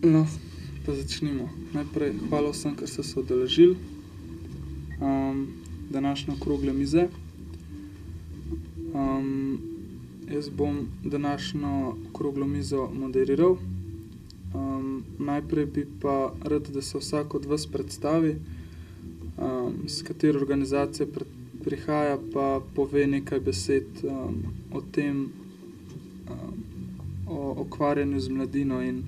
No, pa začnimo. Najprej hvala vsem, ker ste se udeležili današnje okrogle mize. Jaz bom današnjo okroglo mizo moderiral. Najprej bi pa rad, da se vsak od vas predstavi, s katere organizacije prihaja, pa pove nekaj besed o tem, o ukvarjanju z mladino in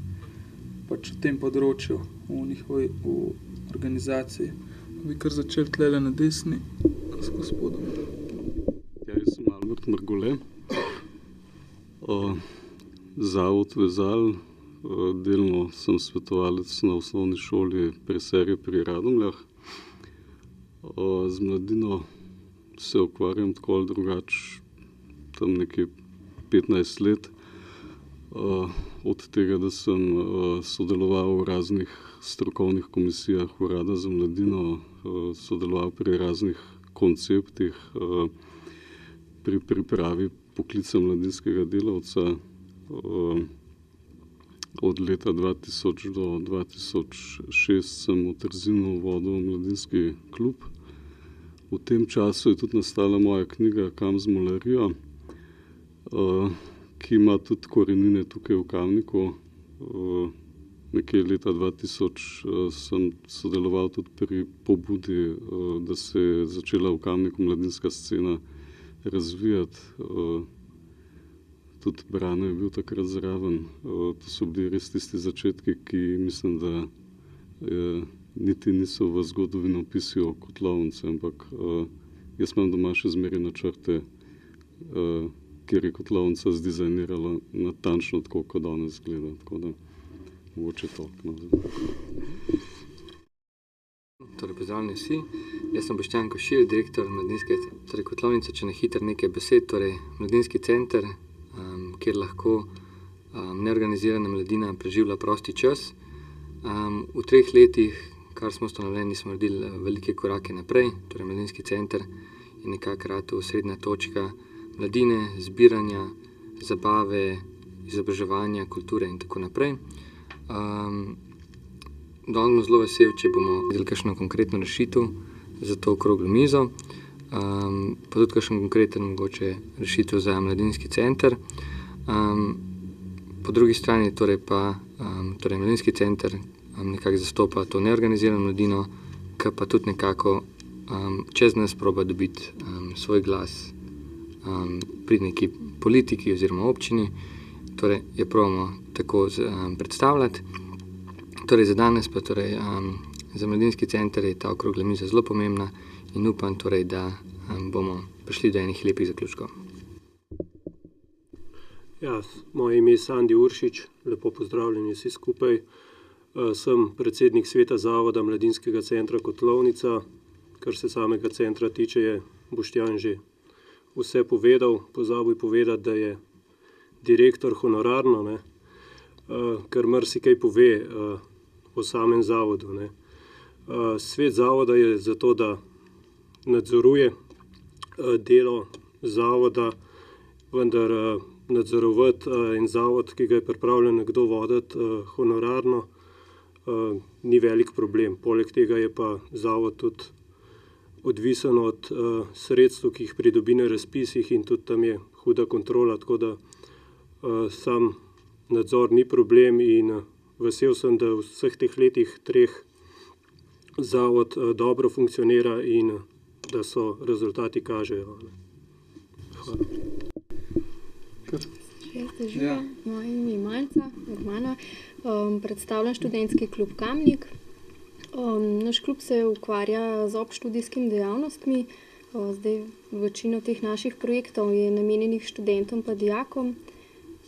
pač o tem področju v njihovi organizaciji. Bi kar začeli tlele na desni s gospodom. Ja, jaz sem Albert Margole, Zavod Vezal, delno sem svetovalec na osnovni šoli Preserje pri Radomljah. Z mladino se ukvarjam tako ali drugače tam nekje 15 let. Od tega, da sem sodeloval v raznih strokovnih komisijah Urada za mladino, sodeloval pri raznih konceptih, pri pripravi poklica mladinskega delavca. Od leta 2000 do 2006 sem v Trzinu vodil mladinski klub. V tem času je tudi nastala moja knjiga Kam z malarijo, ki ima tudi korenine tukaj v Kamniku. Nekje leta 2000 sem sodeloval tudi pri pobudi, da se je začela v Kamniku mladinska scena razvijati. Tudi Brane je bil takrat zraven. To so bili res tisti začetki, ki mislim, da niti niso v zgodovinopisju o kotlovnici, ampak jaz imam doma še zmeraj načrte, kjer je kotlovnica zdizajnirala natančno tako, kot danes izgleda. Tako da mogoče toliko. Torej, pozdravljeni vsi. Jaz sem Boštjan Košir, direktor mladinske kotlovnice. Če na hitro nekaj besed, torej mladinski center, kjer lahko neorganizirana mladina preživlja prosti čas. V 3 letih, kar smo ustanovljeni, smo naredili velike korake naprej. Torej, mladinski center je nekako osrednja točka mladine, zbiranja, zabave, izobraževanja, kulture in tako naprej. Danes bomo zelo veseli, če bomo videli kakšno konkretno rešitev za to okroglo mizo, pa tudi kakšen konkreten mogoče rešitev za mladinski center. Po drugi strani torej mladinski center nekako zastopa to neorganizirano mladino, ki pa tudi nekako čez nas proba dobiti svoj glas pri neki politiki oziroma občini. Torej, jo probamo tako predstavljati. Torej, za danes pa za mladinski center je ta okrogla miza zelo pomembna in upam torej, da bomo prišli do enih lepih zaključkov. Ja, moje ime je Sandi Uršič, lepo pozdravljeni vsi skupaj. Sem predsednik sveta Zavoda mladinskega centra Kotlovnica. Kar se samega centra tiče, je Boštjan že vse povedal. Pozabil povedati, da je direktor honorarno, ne, kar marsikaj pove o samem zavodu, ne. Svet zavoda je zato, da nadzoruje delo zavoda, vendar nadzorovati en zavod, ki ga je pripravljen nekdo voditi honorarno, ni velik problem. Poleg tega je pa zavod tudi odvisen od sredstev, ki jih pridobi na razpisih, in tudi tam je huda kontrola, tako da sam nadzor ni problem in vesel sem, da v vseh teh letih 3 zavod dobro funkcionira in da so rezultati kažejo. Hvala. Ja. Moje ime je Manca Urmana, predstavljam študentski klub Kamnik. Naš klub se ukvarja z obštudijskimi dejavnostmi. Zdaj večino teh naših projektov je namenjenih študentom pa dijakom,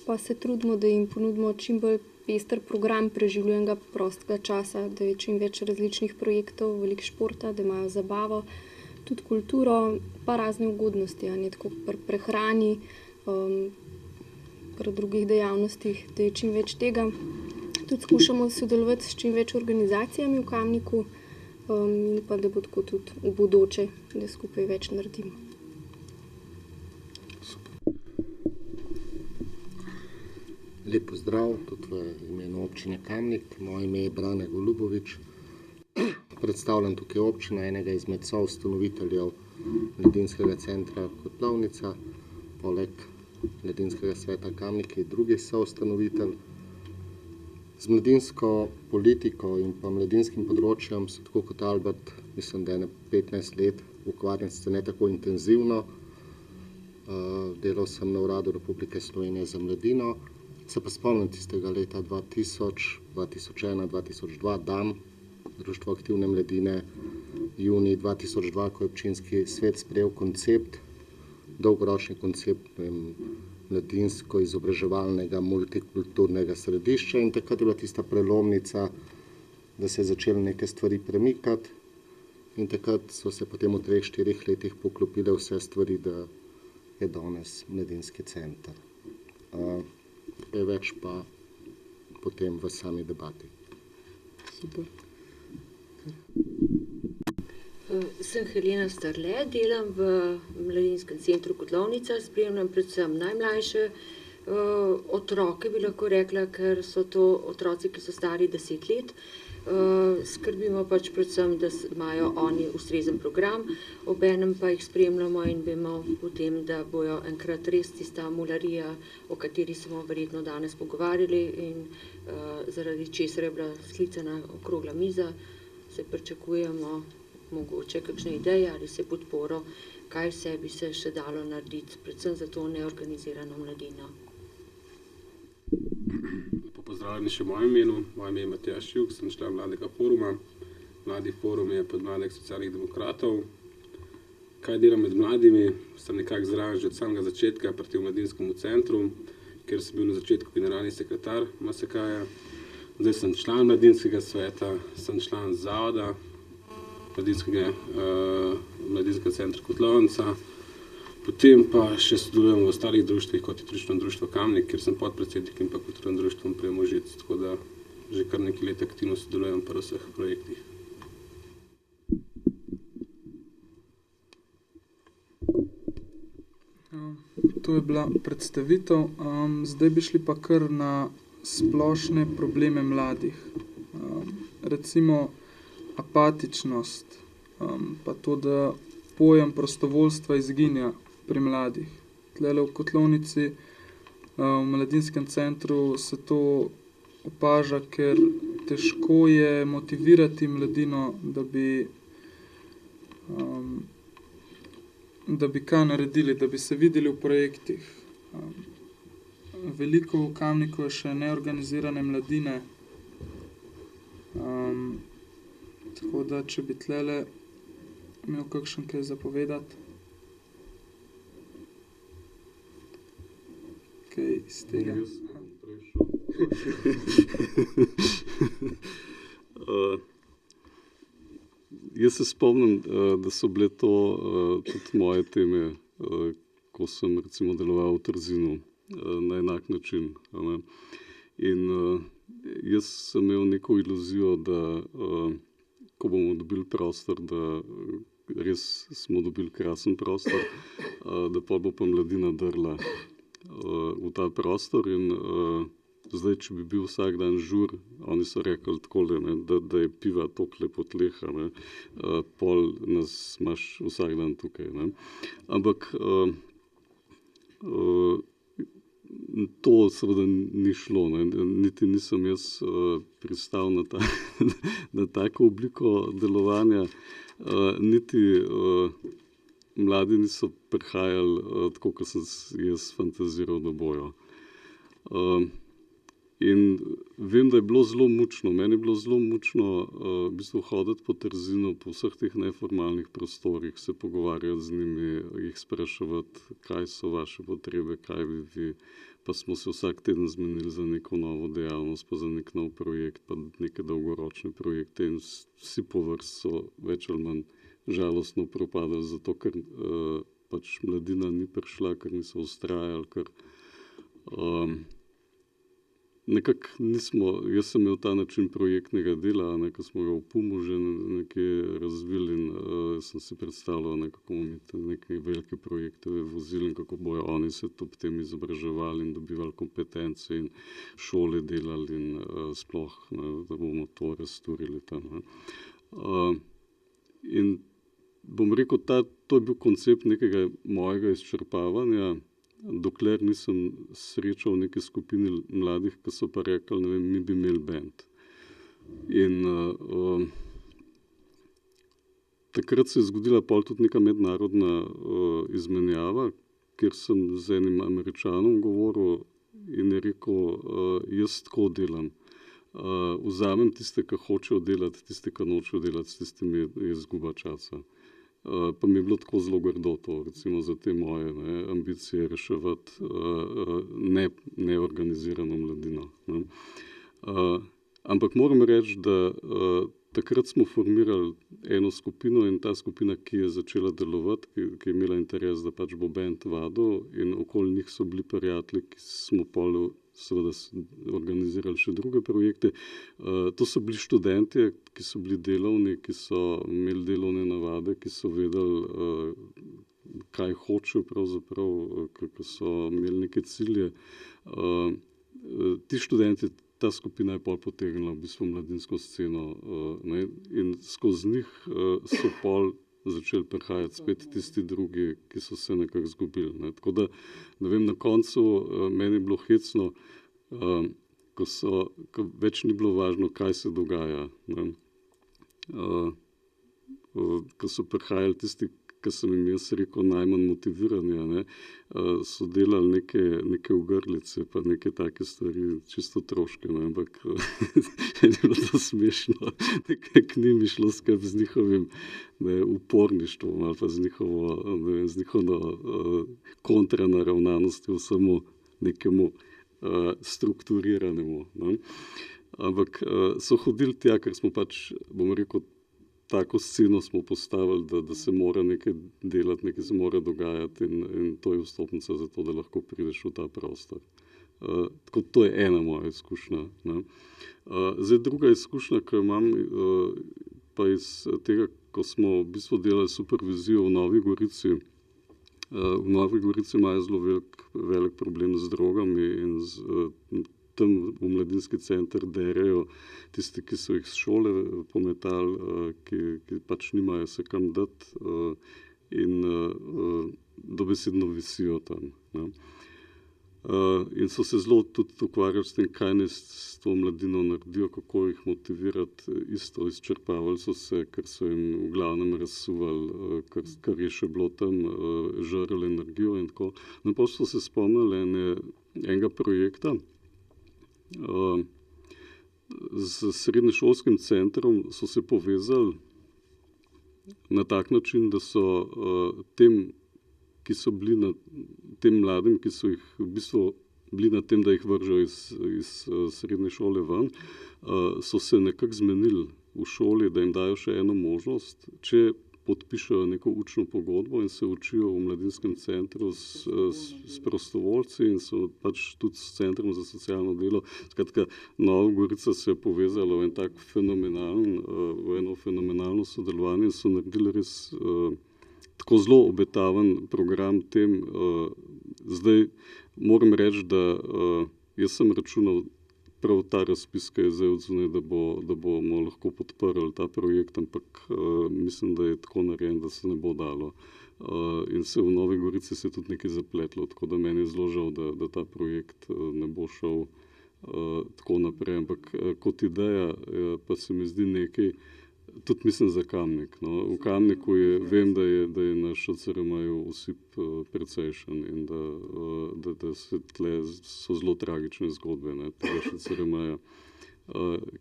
pa se trudimo, da jim ponudimo čim bolj pester program preživljenega prostega časa, da je čim več različnih projektov, veliko športa, da imajo zabavo, tudi kulturo, pa razne ugodnosti, tako pri prehrani, pri drugih dejavnostih, da je čim več tega. Tudi skušamo sodelovati s čim več organizacijami v Kamniku in pa da bo tako tudi v bodoče, da skupaj več naredimo. Lep pozdrav tudi v imenu občine Kamnik. Moje ime je Brane Golubovič. Predstavljam tukaj občino, enega izmed soustanoviteljev Mladinskega centra Kotlovnica, poleg Mladinskega sveta Kamnik je drugi soustanovitelj. Z mladinsko politiko in pa mladinskim področjem se tako kot Albert, mislim, da je 15 let ukvarjam se ne tako intenzivno. Delal sem na Uradu Republike Slovenije za mladino. Se pa spomnim tistega leta 2000, 2001, 2002, dan Društvo aktivne mladine, junij 2002, ko je občinski svet sprejel koncept, dolgoročni koncept mladinsko-izobraževalnega multikulturnega središča in takrat je bila tista prelomnica, da se je začelo neke stvari premikati in takrat so se potem v 3-4 letih poklopile vse stvari, da je danes mladinski center. Kaj več pa potem v sami debati. Super. Sem Helena Starle, delam v Mladinskem centru Kotlovnica, spremljam predvsem najmlajše otroke, bi lahko rekla, ker so to otroci, ki so stari 10 let. Skrbimo pač predvsem, da imajo oni ustrezen program, obenem pa jih spremljamo in vemo potem, da bojo enkrat res tista mularija, o kateri smo verjetno danes pogovarjali in zaradi česar je bila sklicana okrogla miza, se pričakujemo mogoče kakšne ideje ali se podporo, kaj vse bi se še dalo narediti, predvsem za to neorganizirano mladino. Pozdravljeni še v mojem imenu. Moje ime je Matjaž Jug, sem član Mladega foruma. Mladi forum je podmladek socialnih demokratov. Kaj delam med mladimi? Sem nekako zraven že od samega začetka pri tem mladinskem centru, kjer sem bil na začetku generalni sekretar MSK-ja. Zdaj sem član mladinskega sveta, sem član zavoda Mladinskega centra Kotlovnica. Potem pa še sodelujem v ostalih društvih, kot je Turistično društvo Kamnik, kjer sem podpredsednik in pa Kulturnem društvom Premožic, tako da že kar nekaj let aktivno sodelujem pri vseh projektih. To je bila predstavitev. Zdaj bi šli pa kar na splošne probleme mladih. Recimo apatičnost, pa to, da pojem prostovoljstva izginja pri mladih. Tlele v Kotlovnici, v Mladinskem centru se to opaža, ker težko je motivirati mladino, da bi kaj naredili, da bi se videli v projektih. Veliko v Kamniku je še neorganizirane mladine, tako da, če bi tlele imel kakšen kaj zapovedati. Kaj iz tega? Jaz se spomnim, da so bile to tudi moje teme, ko sem recimo deloval v Trzinu na enak način. In jaz sem imel neko iluzijo, da ko bomo dobili prostor, da res smo dobili krasen prostor, da pa bo pa mladina drla v ta prostor in zdaj, če bi bil vsak dan žur, oni so rekli takole, da je piva tokle po tleha, pol nas imaš vsak dan tukaj. Ampak to seveda ni šlo, niti nisem jaz pristal na tako obliko delovanja, niti mladi niso prihajali tako, kot sem jaz fantaziral, da bojo. In vem, da je bilo zelo mučno, meni je bilo zelo mučno v bistvu hoditi po Trzinu, po vseh teh neformalnih prostorih, se pogovarjati z njimi, jih spraševati, kaj so vaše potrebe, kaj bi vi, pa smo se vsak teden zmenili za neko novo dejavnost, pa za nek nov projekt, pa neke dolgoročne projekte in vsi po vrst so več ali manj žalostno propadali, zato ker pač mladina ni prišla, ker niso vztrajali, ker nekako nismo, jaz sem imel ta način projektnega dela, ko smo ga v Pumu že nekje razvili in sem si predstavljal, kako bomo mi neke velike projekte vozili in kako bojo oni se ob tem izobraževali in dobivali kompetence in šole delali in sploh, da bomo to razturili tam. In bom rekel, to je bil koncept nekega mojega izčrpavanja, dokler nisem srečal neke skupine mladih, ki so pa rekli, ne vem, mi bi imeli band. In takrat se je zgodila pol tudi neka mednarodna izmenjava, kjer sem z enim Američanom govoril in je rekel, jaz tako delam. Vzamem tiste, ki hočejo delati, tiste, ki nočejo delati, s tistimi je izguba časa. Pa mi je bilo tako zelo grdo to, recimo za te moje ambicije reševati neorganizirano mladino. Ampak moram reči, da takrat smo formirali eno skupino in ta skupina, ki je začela delovati, ki je imela interes, da pač bo band vadil in okoli njih so bili prijatelji, ki smo pol seveda organizirali še druge projekte. To so bili študenti, ki so bili delovni, ki so imeli delovne navade, ki so vedeli, kaj hočejo pravzaprav, ki so imeli neke cilje. Ti študenti, ta skupina je pol potegnila v bistvu mladinsko sceno in skozi njih so pol začeli prihajati spet tisti drugi, ki so se nekako zgubili. Tako da, ne vem, na koncu meni je bilo hecno, ko več ni bilo važno, kaj se dogaja. Ko so prihajali tisti, ki sem jim jaz rekel najmanj motivirani, so delali neke ogrlice, pa neke take stvari, čisto otroške, ampak je bilo to smešno, nekako ni mi šlo skrb z njihovim uporništvom ali pa z njihovo kontranaravnanostjo samo nekemu strukturiranemu. Ampak so hodili tja, ker smo pač, bom rekel, tako sceno smo postavili, da se mora nekaj delati, nekaj se mora dogajati in to je vstopnica za to, da lahko prideš v ta prostor. Tako to je ena moja izkušnja. Zdaj druga izkušnja, ki jo imam, pa iz tega, ko smo v bistvu delali supervizijo v Novi Gorici. V Novi Gorici imajo zelo velik problem z drogami in tam v mladinski center derejo tisti, ki so jih z šole pometali, ki pač nimajo se kam dati in dobesedno visijo tam. In so se zelo tudi ukvarjali s tem, kaj naj s to mladino naredijo, kako jih motivirati. Isto izčrpavali so se, ker so jim v glavnem razsuvali, kar je še bilo tam, žrli energijo in tako. No, pa so se spomnili enega projekta, z srednješolskim centrom so se povezali na tak način, da so tem, ki so bili tem mladim, ki so jih v bistvu bili na tem, da jih vržejo iz srednje šole ven, so se nekako zmenili v šoli, da jim dajo še eno možnost, če podpišejo neko učno pogodbo in se učijo v mladinskem centru s prostovoljci in so pač tudi s centrom za socialno delo. Skratka, Nova Gorica se je povezala v eno fenomenalno sodelovanje in so naredili res tako zelo obetaven program tem. Zdaj moram reči, da jaz sem računal prav ta razpis, ki je zdaj odzunaj, da bomo lahko podprli ta projekt, ampak mislim, da je tako narejen, da se ne bo dalo. In se v Novi Gorici se je tudi nekaj zapletlo, tako da meni je zelo žal, da ta projekt ne bo šel tako naprej. Ampak kot ideja pa se mi zdi nekaj, tudi mislim za Kamnik. V Kamniku vem, da je naš CRM-ju osip precejšen in da se tle so zelo tragične zgodbe tega CRM-ja.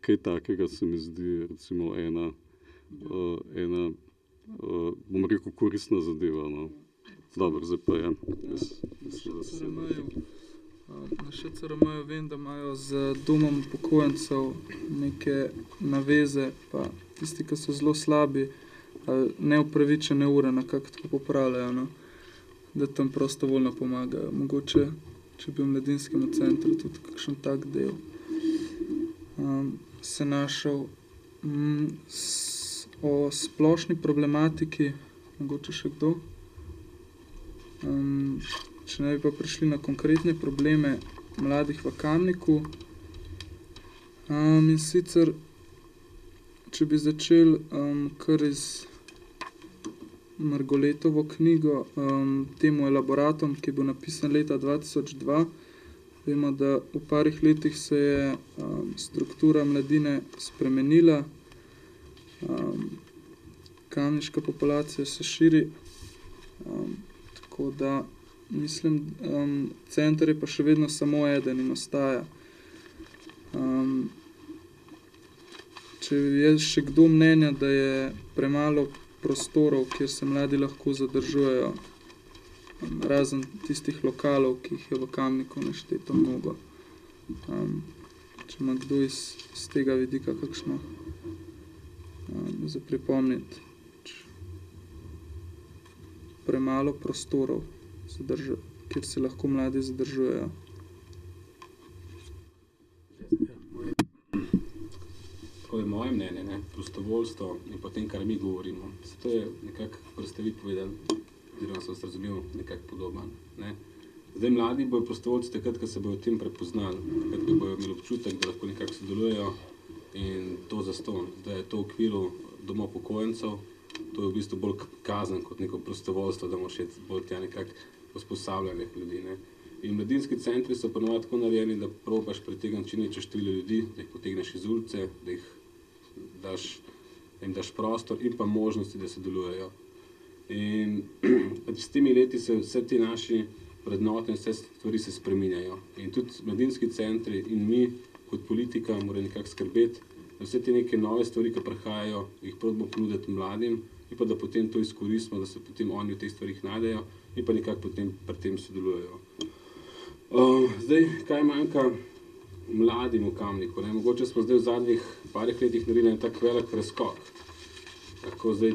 Kaj takega se mi zdi recimo ena bom rekel, koristna zadeva. Dobro, zdaj pa Na ŠCRM-ju vem, da imajo z domom upokojencev neke naveze, pa tisti, ki so zelo slabi, neupravičene ure nekako tako popravljajo, da tam prostovoljno pomagajo. Mogoče, če bi v mladinskemu centru tudi kakšen tak del. se našel o splošni problematiki, mogoče še kdo. Če ne bi pa prišli na konkretne probleme mladih v Kamniku. In sicer, če bi začel kar iz Margoletovo knjigo, temu elaboratom, ki je bil napisan leta 2002, vemo, da v parih letih se je struktura mladine spremenila, kamniška populacija se širi, tako da mislim, center je pa še vedno samo eden in ostaja. Če je še kdo mnenja, da je premalo prostorov, kjer se mladi lahko zadržujejo, razen tistih lokalov, ki jih je v Kamniku našteto mnogo. Če ima kdo iz tega vidika kakšno za pripomniti. Premalo prostorov, kjer se lahko mladi zadržujejo. Tako je moje mnenje, prostovoljstvo in potem, kar mi govorimo. To je nekako, kar ste vi povedali, oziroma sem se razumel, nekako podoben. Zdaj mladi bojo prostovoljci takrat, ko se bojo v tem prepoznali, takrat, ko bojo imeli občutek, da lahko nekako sodelujejo in to zastonj. Zdaj je to v okviru domov upokojencev, to je v bistvu bolj kazen kot neko prostovoljstvo, da moraš iti bolj tja nekako usposabljanje ljudi. In mladinski centri so ponovadi tako narejeni, da probaš pritegniti čim večje število ljudi, da jih potegneš iz ulice, da jim daš prostor in pa možnosti, da sodelujejo. In s temi leti se vse te naši vrednote in vse stvari se spreminjajo. In tudi mladinski centri in mi kot politika morajo nekako skrbeti, da vse te neke nove stvari, ki prihajajo, jih probamo ponuditi mladim in pa da potem to izkoristimo, da se potem oni v teh stvarih najdejo in pa nekako potem pri tem sodelujejo. Zdaj, kaj manjka mladim v Kamniku? Mogoče smo zdaj v zadnjih parih letih naredili en tak velik preskok. Lahko zdaj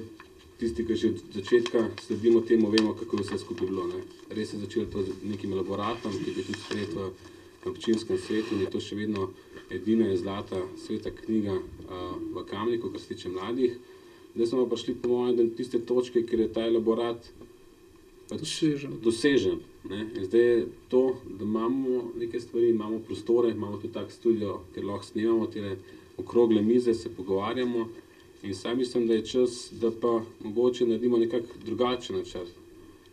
tisti, ki že od začetka sledimo temu, vemo, kako je vse skupaj bilo. Res je začelo to z nekim elaboratom, ki je tudi sprejet v občinskem svetu in je to še vedno edina in zlata sveta knjiga v Kamniku, kar se tiče mladih. Zdaj smo pa prišli po mojem do tiste točke, kjer je ta elaborat dosežen. In zdaj je to, da imamo neke stvari, imamo prostore, imamo tudi tak studio, kjer lahko snemamo tele okrogle mize, se pogovarjamo in sam mislim, da je čas, da pa mogoče naredimo nekako drugačen načrt.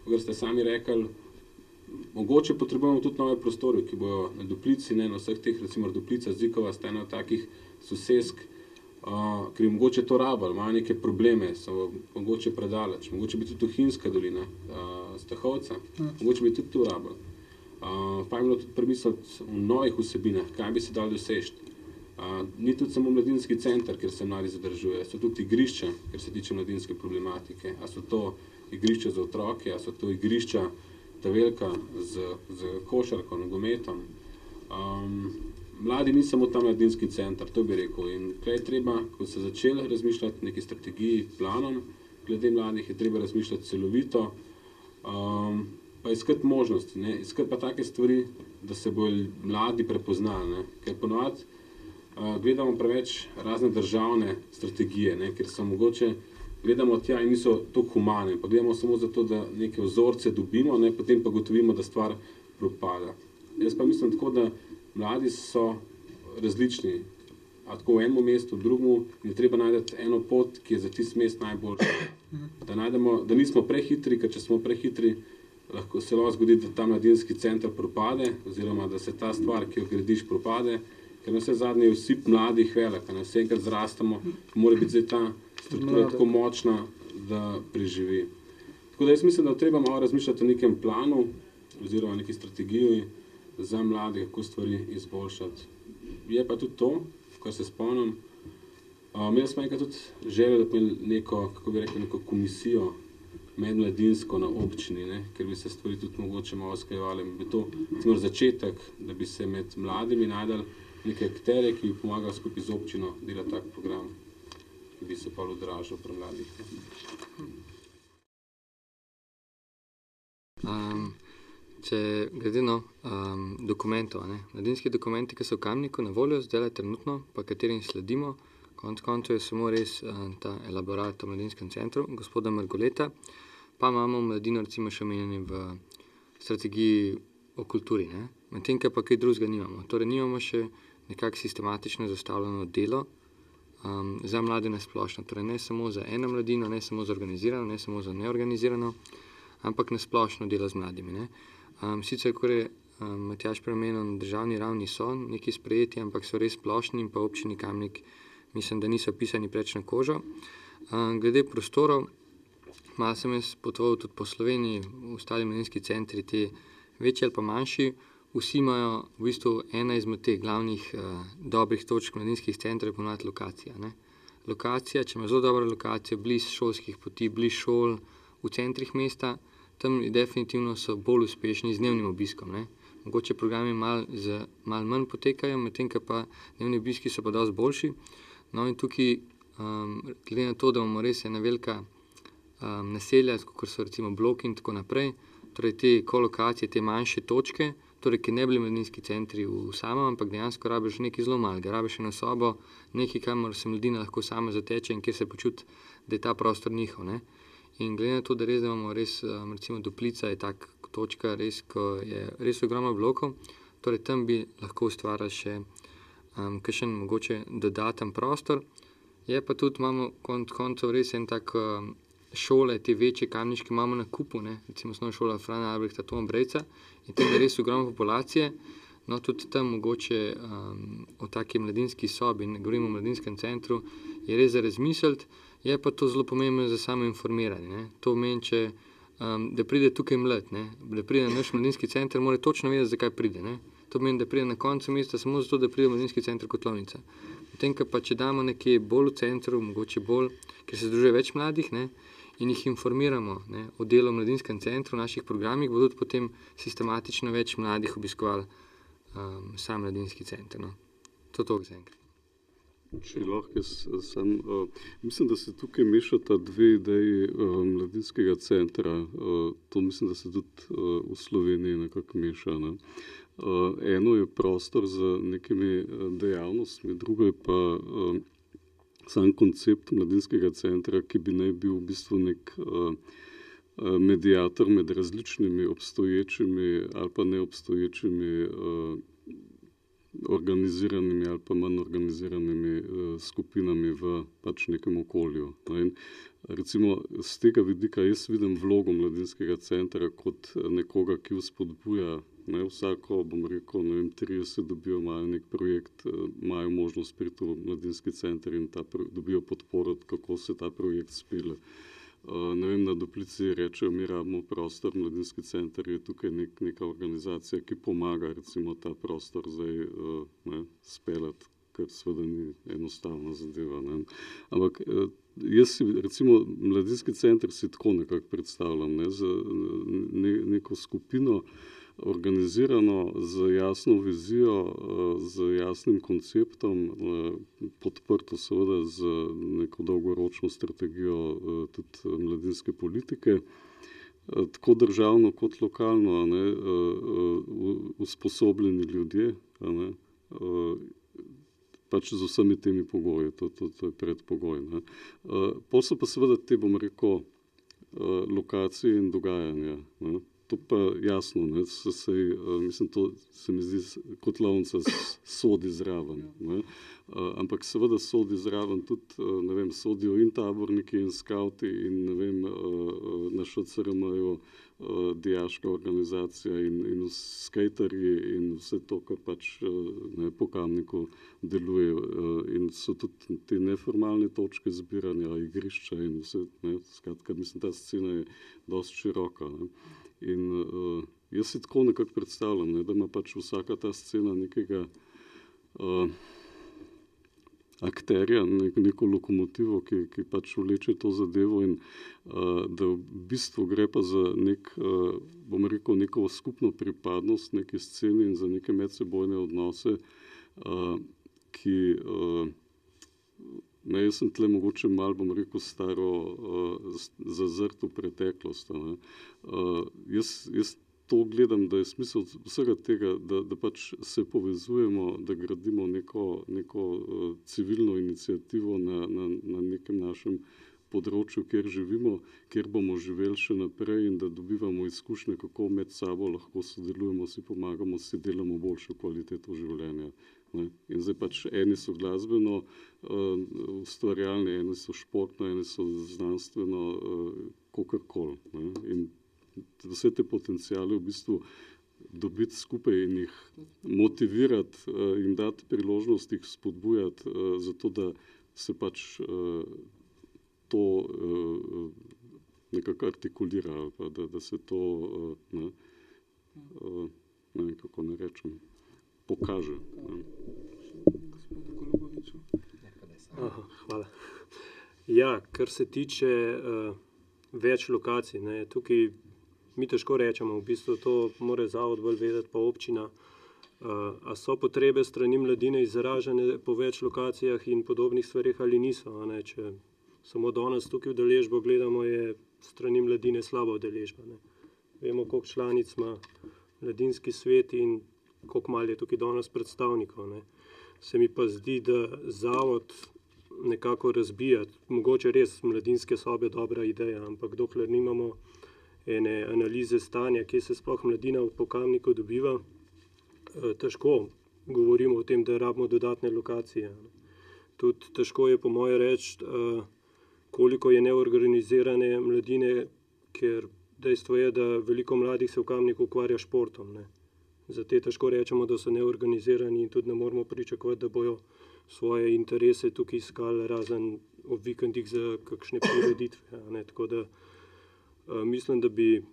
Kot ste sami rekli, mogoče potrebujemo tudi nove prostore, ki bojo na Duplici, na vseh teh, recimo Duplica, Zikova, sta ena od takih sosesk, ker je mogoče to rabili, imajo neke probleme, so mogoče predaleč, mogoče bi tudi Tuhinjska dolina, Stahovca, mogoče bi tudi to rabili. Pa je bilo tudi premisliti v novih vsebinah, kaj bi se dalo doseči. Ni tudi samo mladinski center, kjer se mladi zadržuje, so tudi igrišča, kjer se tiče mladinske problematike. A so to igrišča za otroke, a so to igrišča ta velika z košarko, nogometom. Mladi ni samo ta mladinski center, to bi rekel. In tukaj je treba, ko se začeli razmišljati o neki strategiji, planom, glede mladih je treba razmišljati celovito, pa iskati možnosti, iskati pa take stvari, da se bojo mladi prepoznali, ker ponovadi gledamo preveč razne državne strategije, ker so mogoče, gledamo tja in niso toliko humane, pa gledamo samo zato, da neke vzorce dobimo, potem pa gotovimo, da stvar propada. Jaz pa mislim tako, da mladi so različni, a tako v enem mestu, v drugemu, in je treba najti eno pot, ki je za tisti mest najboljša. Da nismo prehitri, ker če smo prehitri, lahko se lahko zgodi, da ta mladinski center propade, oziroma da se ta stvar, ki jo gradiš, propade, ker na vse zadnje je vsi mladih velik, vse enkrat zrastamo, mora biti zdaj ta struktura tako močna, da preživi. Tako da jaz mislim, da treba malo razmišljati o nekem planu, oziroma neki strategiji za mlade, kako stvari izboljšati. Je pa tudi to, kar se spomnim, imeli smo enkrat tudi željo, da bi imeli neko, kako bi rekel, neko komisijo medmladinsko na občini, ker bi se stvari tudi mogoče malo usklajevali. Bi to začetek, da bi se med mladimi najdali neke akterje, ki bi pomagali skupaj z občino delati tak program, ki bi se pa odražal pri mladih. če glede dokumentov, mladinski dokumenti, ki so v Kamniku na voljo, zdaj trenutno, pa katerim sledimo, konec koncev je samo res ta elaborat o mladinskem centru, gospoda Margoleta, pa imamo mladino recimo še omenjeni v strategiji o kulturi, medtem pa kaj drugega nimamo. Torej nimamo še nekako sistematično zastavljeno delo za mlade nasplošno, torej ne samo za eno mladino, ne samo za organizirano, ne samo za neorganizirano, ampak nasplošno delo z mladimi. Sicer, ko je Matjaž premenil, na državni ravni so neki sprejeti, ampak so res splošni in pa občini Kamnik mislim, da niso pisani preč na kožo. Glede prostorov, malo sem jaz potoval tudi po Sloveniji, v ostali mladinski centri, te večji ali pa manjši, vsi imajo v bistvu ena izmed teh glavnih dobrih točk mladinskih centrov je ponovati lokacija. Lokacija, če ima zelo dobro lokacijo, blizu šolskih poti, blizu šol, v centrih mesta, tam definitivno so bolj uspešni z dnevnim obiskom. Mogoče programi malo manj potekajo, medtem pa dnevni obiski so pa dosti boljši. No in tukaj, glede na to, da imamo res ena velika naselja, kot so recimo bloki in tako naprej, torej te kolokacije, te manjše točke, torej ki ne bili mladinski centri v samem, ampak dejansko rabiš nekaj zelo malega, rabiš eno sobo, nekaj, kamor se mladina lahko sama zateče in kjer se počuti, da je ta prostor njihov. In glede na to, da res da imamo res, recimo Duplica je tak točka, res, ko je res ogromno blokov, torej tam bi lahko ustvarjali še kakšen mogoče dodaten prostor. Je pa tudi, imamo koncev res en tak šole, te večje kamniške imamo na kupu, recimo osnovna šola Frana Albrehta, Toma Brejca, in tam je res ogromno populacije, no tudi tam mogoče o taki mladinski sobi, ne govorimo o mladinskem centru, je res za razmisliti, je pa to zelo pomembno za samo informiranje. To pomeni, da pride tukaj mlad, da pride na naš mladinski center, mora točno vedeti, zakaj pride. To pomeni, da pride na koncu mesta samo zato, da pride v mladinski center Kotlovnica. Potem, pa če damo nekje bolj v centru, mogoče bolj, ker se združuje več mladih, in jih informiramo o delu v mladinskem centru, v naših programih, bo tudi potem sistematično več mladih obiskovali sam mladinski center. To je to zaenkrat. Če lahko sam, mislim, da se tukaj mešata dve ideji mladinskega centra. To mislim, da se tudi v Sloveniji nekako meša. Eno je prostor za nekimi dejavnostmi, drugo je pa sam koncept mladinskega centra, ki bi naj bil v bistvu nek mediator med različnimi obstoječimi ali pa neobstoječimi organiziranimi ali pa manj organiziranimi skupinami v pač nekem okolju. In recimo z tega vidika jaz vidim vlogo mladinskega centra kot nekoga, ki vzpodbuja vsako, bom rekel, 30 dobijo, imajo nek projekt, imajo možnost priti v mladinski center in dobijo podporo, kako se ta projekt spele. Na Duplici rečejo, mi rabimo prostor, mladinski center je tukaj neka organizacija, ki pomaga recimo ta prostor zdaj speljati, kar seveda ni enostavna zadeva. Ampak jaz si recimo mladinski center si tako nekako predstavljam, za neko skupino organizirano, z jasno vizijo, z jasnim konceptom, podprto seveda z neko dolgoročno strategijo tudi mladinske politike, tako državno kot lokalno, usposobljeni ljudje, pač z vsemi temi pogoji, to je predpogoj. Pol so pa seveda te, bom rekel, lokacije in dogajanja. To pa jasno, mislim, to se mi zdi, Kotlovnica sodi zraven. Ampak seveda sodi zraven tudi, sodijo in taborniki in skauti in, na ŠCRM-ju dijaška organizacija in skejterji in vse to, kar pač po Kamniku deluje. In so tudi te neformalne točke zbiranja, igrišča in vse, skratka, mislim, ta scena je dosti široka. In jaz si tako nekako predstavljam, da ima pač vsaka ta scena nekega akterja, neko lokomotivo, ki pač vleče to zadevo in da v bistvu gre pa za bom rekel, neko skupno pripadnost neki sceni in za neke medsebojne odnose, ki jaz sem tle mogoče malo, bom rekel, staro zazrt v preteklost. Jaz to gledam, da je smisel vsega tega, da pač se povezujemo, da gradimo neko civilno inicijativo na nekem našem področju, kjer živimo, kjer bomo živeli še naprej in da dobivamo izkušnje, kako med sabo lahko sodelujemo, si pomagamo, si delamo boljšo kvaliteto življenja. Ne? In zdaj pač eni so glasbeno ustvarjalni, eni so športno, eni so znanstveno, kakorkoli. In vse te potencijale v bistvu dobiti skupaj in jih motivirati, jim dati priložnost, jih spodbujati, zato da se pač to nekako artikulira, ali pa da se to, ne vem, kako ne rečem, pokaže. Gospodu Goluboviču. Hvala. Ja, kar se tiče več lokacij, ne, tukaj mi težko rečemo, v bistvu to mora zavod bolj vedeti, pa občina. A so potrebe strani mladine izražene po več lokacijah in podobnih stvarih ali niso? Ne? Če samo danes tukaj udeležbo gledamo, je strani mladine slaba udeležba. Ne? Vemo, koliko članic ima mladinski svet in koliko malo je tukaj danes predstavnikov. Ne? Se mi pa zdi, da zavod nekako razbija, mogoče res mladinske sobe dobra ideja, ampak dokler nimamo ene analize stanja, kje se sploh mladina po Kamniku dobiva, težko govorimo o tem, da rabimo dodatne lokacije. Tudi težko je po moje reči, koliko je neorganizirane mladine, ker dejstvo je, da veliko mladih se v Kamniku ukvarja športom. Ne. Za te težko rečemo, da so neorganizirani in tudi ne moramo pričakovati, da bojo svoje interese tukaj iskali razen ob vikendih za kakšne prireditve. Ne. Tako da mislim, da bi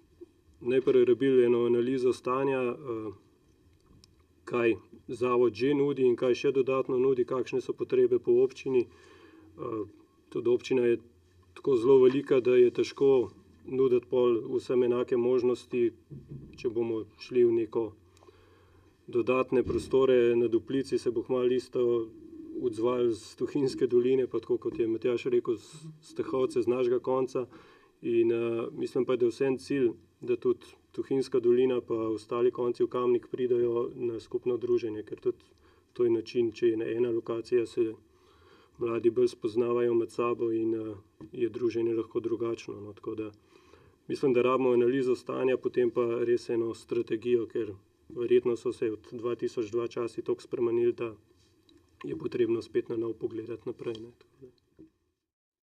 najprej rabili eno analizo stanja, kaj zavod že nudi in kaj še dodatno nudi, kakšne so potrebe po občini. Tudi občina je tako zelo velika, da je težko nuditi pol vsem enake možnosti, če bomo šli v neko dodatne prostore na Duplici, se bo kmalu isto odzvali z Tuhinjske doline, pa tako kot je Matjaž rekel, z Stehovce, z našega konca. In mislim pa, da je vsem cilj, da tudi Tuhinjska dolina pa ostali konci v Kamnik pridajo na skupno druženje, ker tudi to je način, če je na ena lokacija, se mladi bolj spoznavajo med sabo in je druženje lahko drugačno. No. Tako da mislim, da rabimo analizo stanja, potem pa res eno strategijo, ker verjetno so se od 2002 časi toliko spremenili, da je potrebno spet na novo pogledati naprej. Ne.